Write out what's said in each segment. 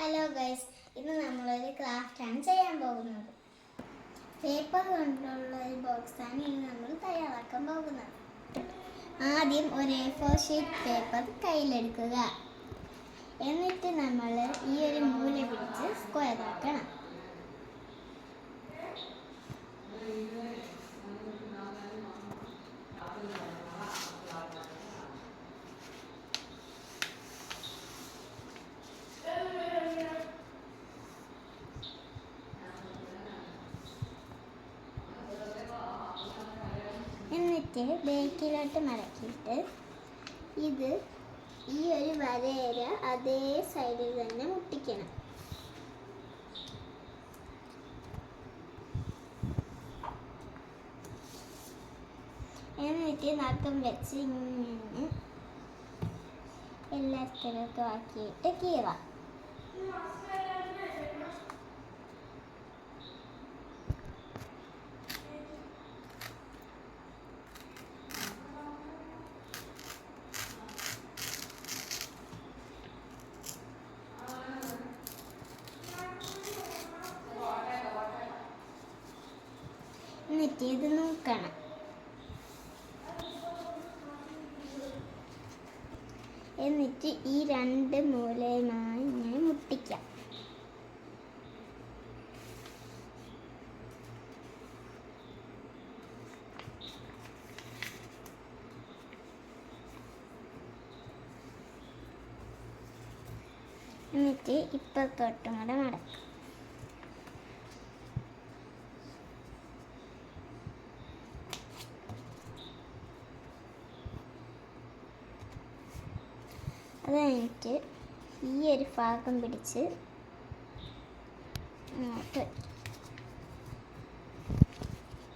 Hello guys, ഇന്ന് നമ്മളൊരു ക്രാഫ്റ്റാണ് ചെയ്യാൻ പോകുന്നത്. പേപ്പർ കൊണ്ടുള്ള ഒരു ബോക്സാണ് ഇന്ന് നമ്മൾ തയ്യാറാക്കാൻ പോകുന്നത്. ആദ്യം ഒരു A4 ഷീറ്റ് പേപ്പർ കയ്യിലെടുക്കുക. എന്നിട്ട് നമ്മൾ ഈ ഒരു മൂല പിടിച്ച് സ്ക്വയർ ആക്കണം. എന്നിട്ട് ബേക്കിലോട്ട് മടക്കിയിട്ട് ഇത് ഈ ഒരു വരയുടെ അതേ സൈഡിൽ തന്നെ മുട്ടിക്കണം. എന്നിട്ട് നഖം വെച്ച് ഇങ്ങനെ എല്ലാ സ്ഥലത്തും ആക്കിയിട്ട് കീറാം. എന്നിട്ട് ഇത് നോക്കണം. എന്നിട്ട് ഈ രണ്ട് മൂലയുമായി ഇങ്ങനെ മുട്ടിക്കാം. എന്നിട്ട് ഇപ്പുറത്തോട്ടും കൂടെ മടക്കാം. അത് കഴിഞ്ഞിട്ട് ഈ ഒരു ഭാഗം പിടിച്ച് ഇങ്ങോട്ട്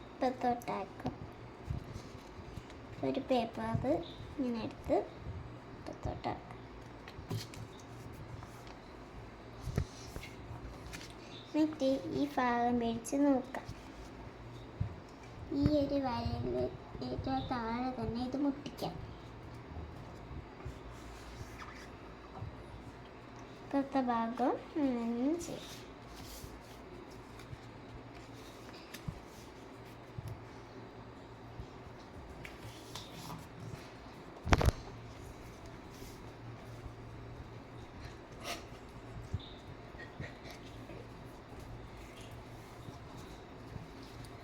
ഇപ്പത്തോട്ടാക്കും. ഒരു പേപ്പർ അത് ഇങ്ങനെ എടുത്ത് ഇപ്പത്തോട്ടാക്കും. എന്നിട്ട് ഈ ഭാഗം പിടിച്ച് നോക്കാം. ഈ ഒരു വരയിൽ ഏറ്റവും താഴെ തന്നെ ഇത് മുട്ടിക്കാം. ഇപ്പത്തെ ഭാഗം ചെയ്യും.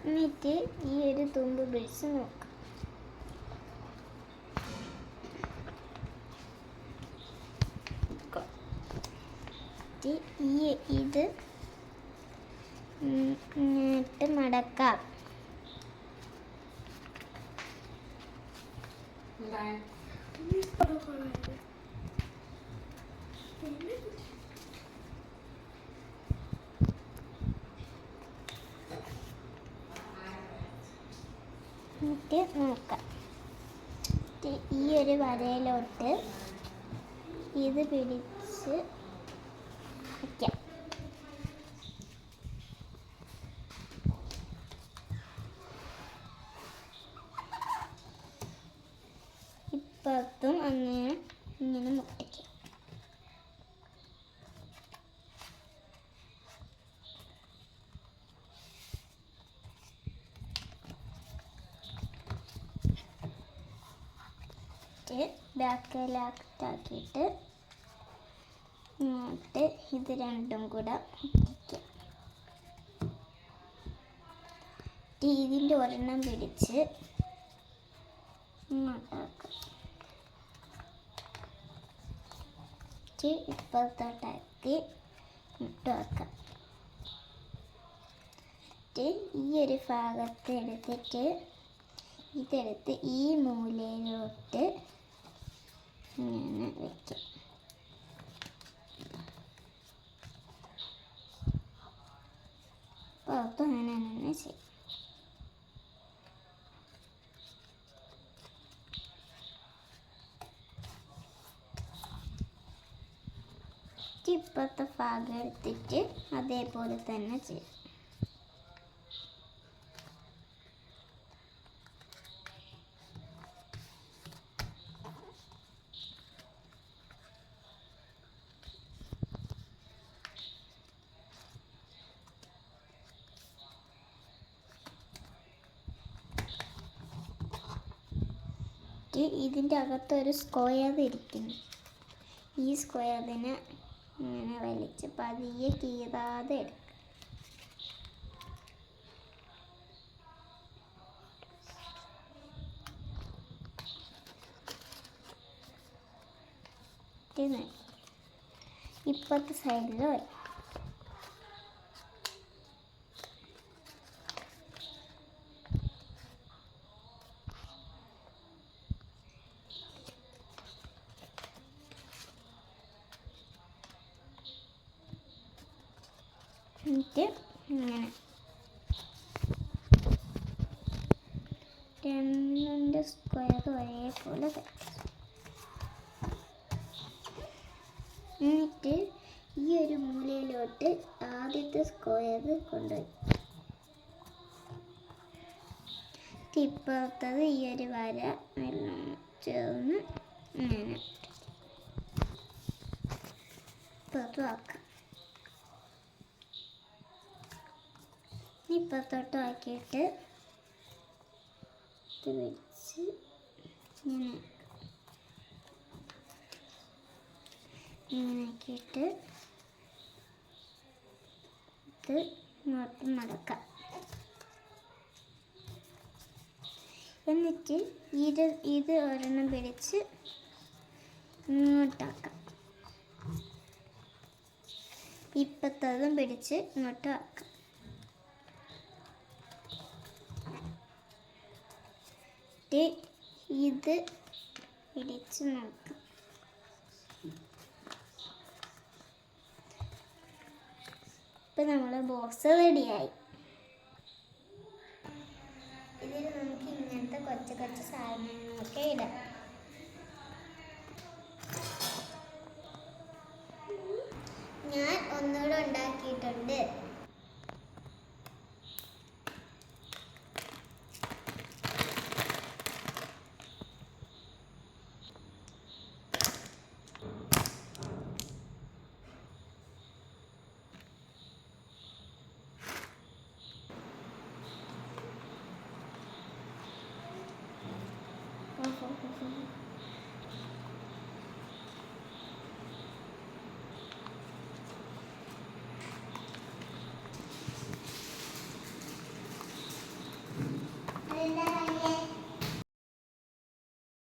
എന്നിട്ട് ഈ ഒരു തുമ്പ് പിടിച്ച് നോക്കാം. ഇത് ഇങ്ങോട്ട് മടക്കാം. എന്നിട്ട് നോക്കാം. ഈ ഒരു വരയിലോട്ട് ഇത് പിടിച്ച് വയ്ക്കാം. ഇപ്പുറത്തും അങ്ങനെ ഇങ്ങനെ മുട്ടിക്കാം. ബാക്കിലാക്കിയിട്ട് ഇങ്ങോട്ട് ഇത് രണ്ടും കൂടെ മുട്ടിക്കാം. ഇതിൻ്റെ ഒരെണ്ണം പിടിച്ച് ഇങ്ങോട്ടാക്കാം. ഇപ്പുറത്തോട്ടാക്കി ഇട്ട് വെക്കാം. ഈ ഒരു ഭാഗത്ത് എടുത്തിട്ട് ഇതെടുത്ത് ഈ മൂലയിലോട്ട് ഇങ്ങനെ വയ്ക്കാം. പുറത്ത് അങ്ങനെ തന്നെ ചെയ്യും. ഇപ്പുറത്തെ ഭാഗം എടുത്തിട്ട് അതേപോലെ തന്നെ ചെയ്യും. എന്നിട്ട് ഇതിൻ്റെ അകത്തൊരു സ്ക്വയർ ഇരിക്കുന്നു. ഈ സ്ക്വയറിനെ ഇങ്ങനെ വലിച്ച് പതിയെ കീറാതെ എടുക്കുക. ഇപ്പുറത്തെ സൈഡിൽ വരും. എന്നിട്ട് ഇങ്ങനെ രണ്ട് സ്ക്വയർ ഒരേപോലെ വരയ്ക്കും. എന്നിട്ട് ഈ ഒരു മൂലയിലോട്ട് ആദ്യത്തെ സ്ക്വയർ കൊണ്ടുപോയി ഇപ്പുറത്തത് ഈ ഒരു വര എല്ലാം ചേർന്ന് ഇങ്ങനെ ഇപ്പുറത്തും ആക്കാം. ഇപ്പുറത്തോട്ട് ആക്കിയിട്ട് ഇത് വെച്ച് ഇങ്ങനെ ആക്കിയിട്ട് ഇത് ഇങ്ങോട്ട് മടക്കാം. എന്നിട്ട് ഇത് ഒരെണ്ണം പിടിച്ച് ഇങ്ങോട്ടാക്കാം. ഇപ്പത്തതും പിടിച്ച് ഇങ്ങോട്ട് ആക്കാം. ഇത് പിടിച്ച് നോക്കാം. ഇപ്പം നമ്മളെ ബോക്സ് റെഡിയായി. ഇതിൽ നമുക്ക് ഇങ്ങനത്തെ കുറച്ച് കുറച്ച് സാധനങ്ങളൊക്കെ ഇടാം. ഞാൻ ഒന്നുകൂടെ ഉണ്ടാക്കിയിട്ടുണ്ട്.